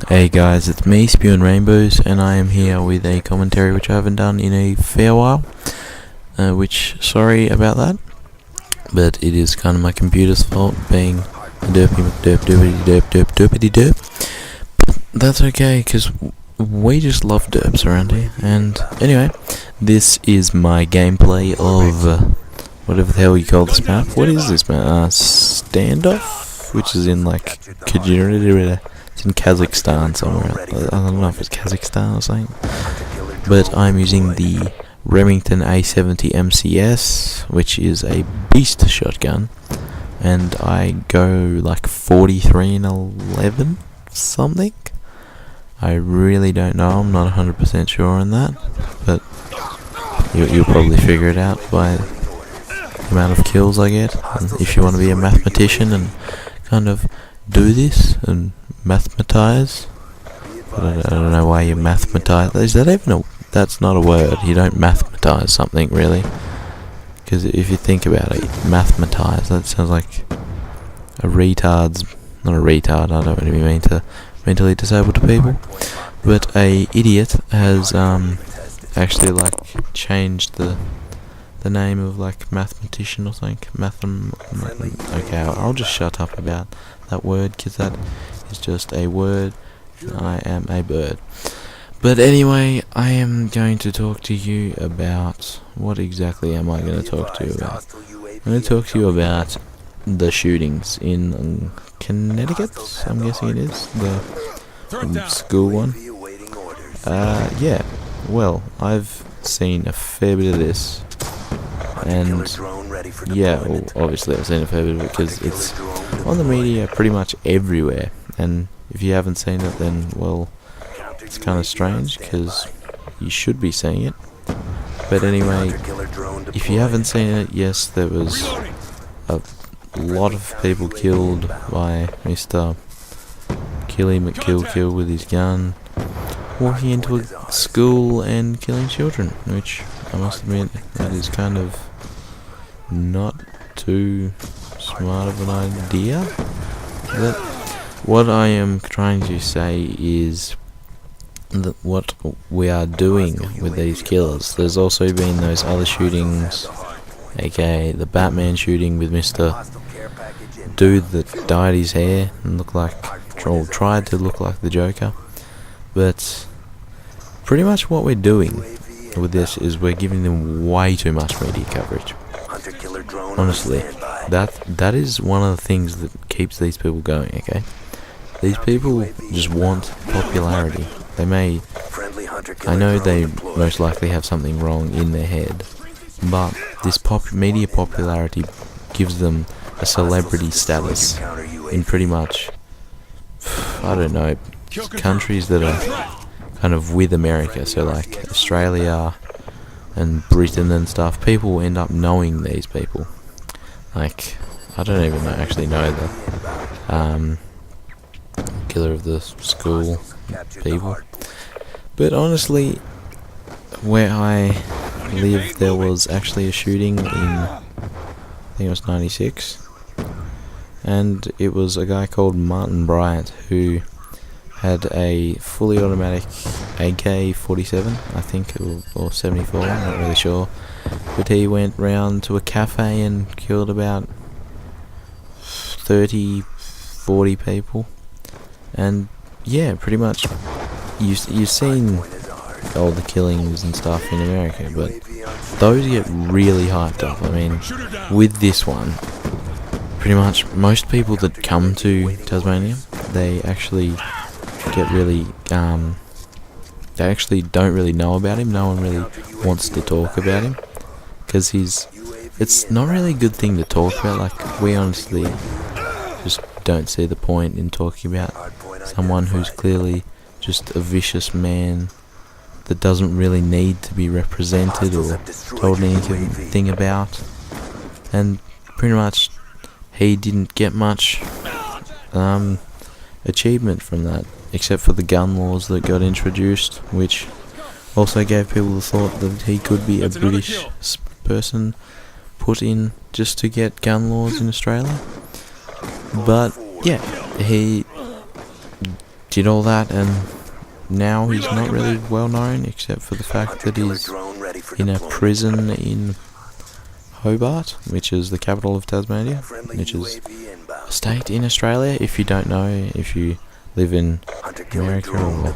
Hey guys, it's me, Spewing Rainbows, and I am here with a commentary which I haven't done in a fair while. Sorry about that, but it is kind of my computer's fault, being a derpy. But that's okay, because we just love derps around here. And anyway, this is my gameplay of whatever the hell you call this map. What is this map? Standoff, which is in like it's in Kazakhstan somewhere. I don't know if it's Kazakhstan or something. But I'm using the Remington A70 MCS, which is a beast shotgun, and I go like 43 and 11 something. I really don't know. I'm not 100% sure on that, but you'll probably figure it out by the amount of kills I get. And if you want to be a mathematician and kind of do this and mathematize, I don't know why you mathematize. Is that even a? That's not a word. You don't mathematize something, really. Because if you think about it, mathematize, that sounds like a retard's... Not a retard, I don't really mean to mentally disabled people. But a idiot has actually like changed the name of like mathematician or something. Okay, I'll just shut up about that word, because that is just a word. I am a bird. But anyway, I am going to talk to you about... What exactly am I going to talk to you about? I'm going to talk to you about the shootings in Connecticut, I'm guessing it is. The school one. Yeah. Well, I've seen a fair bit of this. And yeah, well, obviously I've seen a fair bit of it because it's on the media pretty much everywhere. And if you haven't seen it, then, well, it's kind of strange, because you should be seeing it. But anyway, if you haven't seen it, yes, there was a lot of people killed by Mr. Killy McKill with his gun, walking into a school and killing children, which I must admit, that is kind of not too smart of an idea. But what I am trying to say is that what we are doing with these killers. There's also been those other shootings, aka the Batman shooting with Mr. Dude that dyed his hair and looked like, or tried to look like the Joker. But pretty much what we're doing with this is we're giving them way too much media coverage. Honestly, that is one of the things that keeps these people going, okay? These people just want popularity. They may... I know they most likely have something wrong in their head, but this media popularity gives them a celebrity status in pretty much, I don't know, countries that are kind of with America, so like Australia and Britain and stuff. People end up knowing these people. Like, I don't even actually know the killer of the school people. But honestly, where I live, there was actually a shooting in, I think it was 96, and it was a guy called Martin Bryant who had a fully automatic AK-47, I think, or 74, I'm not really sure, but he went round to a cafe and killed about 30-40 people. And yeah, pretty much you've seen all the killings and stuff in America, but those get really hyped up. I mean, with this one, pretty much most people that come to Tasmania, they actually get really they actually don't really know about him. No one really wants to talk about him, because it's not really a good thing to talk about. Like, we honestly just don't see the point in talking about someone who's clearly just a vicious man that doesn't really need to be represented or told anything about. And pretty much he didn't get much achievement from that, except for the gun laws that got introduced, which also gave people the thought that he could be a British person put in just to get gun laws in Australia. But yeah, he did all that, and now he's not really well known except for the fact that he's in a prison in Hobart, which is the capital of Tasmania, which is a state in Australia. If you don't know, if you live in America or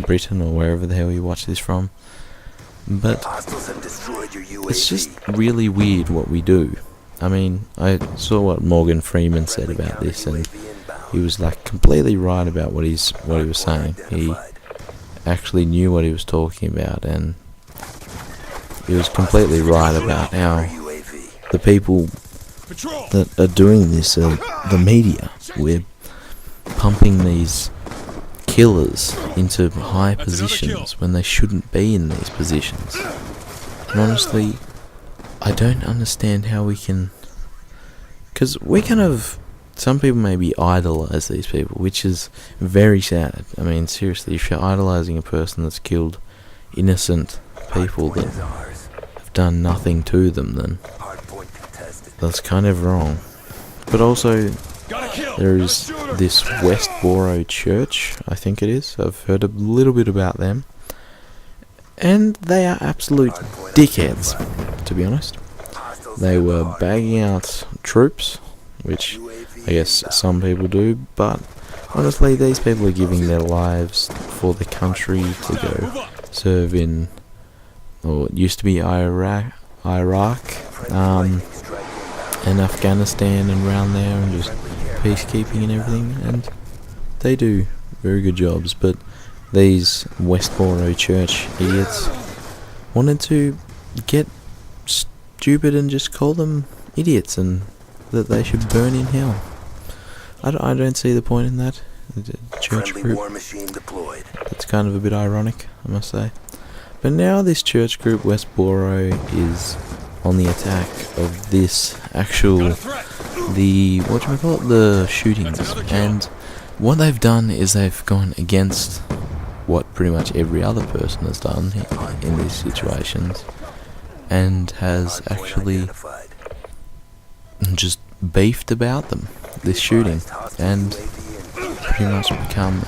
Britain or wherever the hell you watch this from. But it's just really weird what we do. I mean, I saw what Morgan Freeman said about this, and he was like completely right about what he was saying. He actually knew what he was talking about, and he was completely right about how the people that are doing this are the media. We're pumping these killers into high positions when they shouldn't be in these positions. And honestly, I don't understand how we can... Because we kind of... Some people maybe idolise these people, which is very sad. I mean, seriously, if you're idolising a person that's killed innocent people that have done nothing to them, then that's kind of wrong. But also, there is this Westboro Church, I think it is. I've heard a little bit about them. And they are absolute dickheads, to be honest. They were bagging out troops, which I guess some people do, but honestly, these people are giving their lives for the country to go serve in, or it used to be Iraq, and Afghanistan and around there, and just peacekeeping and everything, and they do very good jobs. But these Westboro Church idiots wanted to get stupid and just call them idiots, and that they should burn in hell. I don't see the point in that. The church group, it's kind of a bit ironic, I must say. But now this church group, Westboro, is on the attack of this actual, the shootings. And what they've done is they've gone against what pretty much every other person has done in these situations, and has actually just beefed about them, this shooting, and pretty much become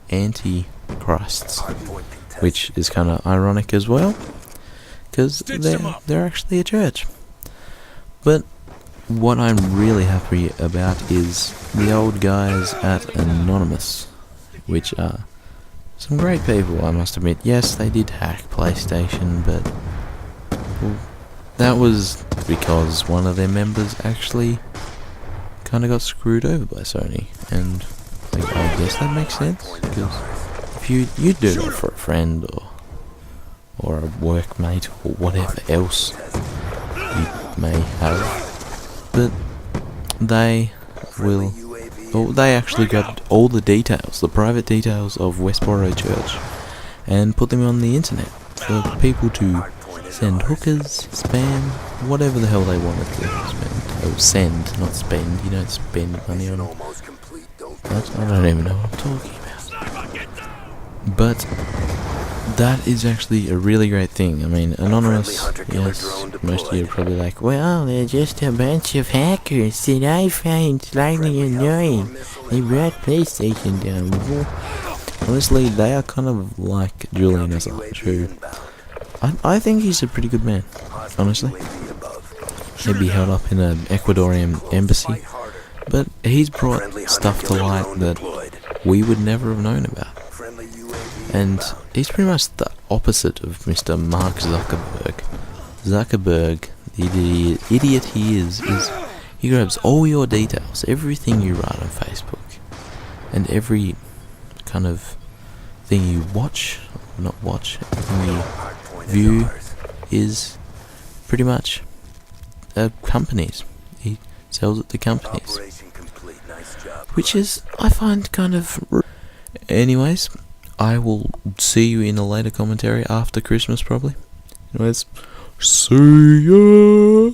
anti-Christs, which is kind of ironic as well, because they're actually a church. But what I'm really happy about is the old guys at Anonymous, which are some great people, I must admit. Yes, they did hack PlayStation, but that was because one of their members actually kind of got screwed over by Sony, and I guess that makes sense, because if you do that for a friend or a workmate or whatever else you may have, but they actually grabbed all the details, the private details of Westboro Church, and put them on the internet for people to send hookers, spam, whatever the hell they wanted to spend. Oh, send, not spend. You don't spend money on that. I don't even know what I'm talking about. But that is actually a really great thing. I mean, Anonymous, yes, most of you are probably like, well, they're just a bunch of hackers that I find slightly annoying. They brought PlayStation down. Honestly, they are kind of like Julian Assange, who I think he's a pretty good man, honestly. He'd be held up in an Ecuadorian embassy, but he's brought stuff to light that we would never have known about. And he's pretty much the opposite of Mr. Mark Zuckerberg. Zuckerberg, the idiot he is he grabs all your details, everything you write on Facebook, and every kind of thing you watch, not watch, everything you view is pretty much companies. He sells it to companies, which is, I find, kind of rude. Anyways, I will see you in a later commentary after Christmas, probably. Anyways, see ya!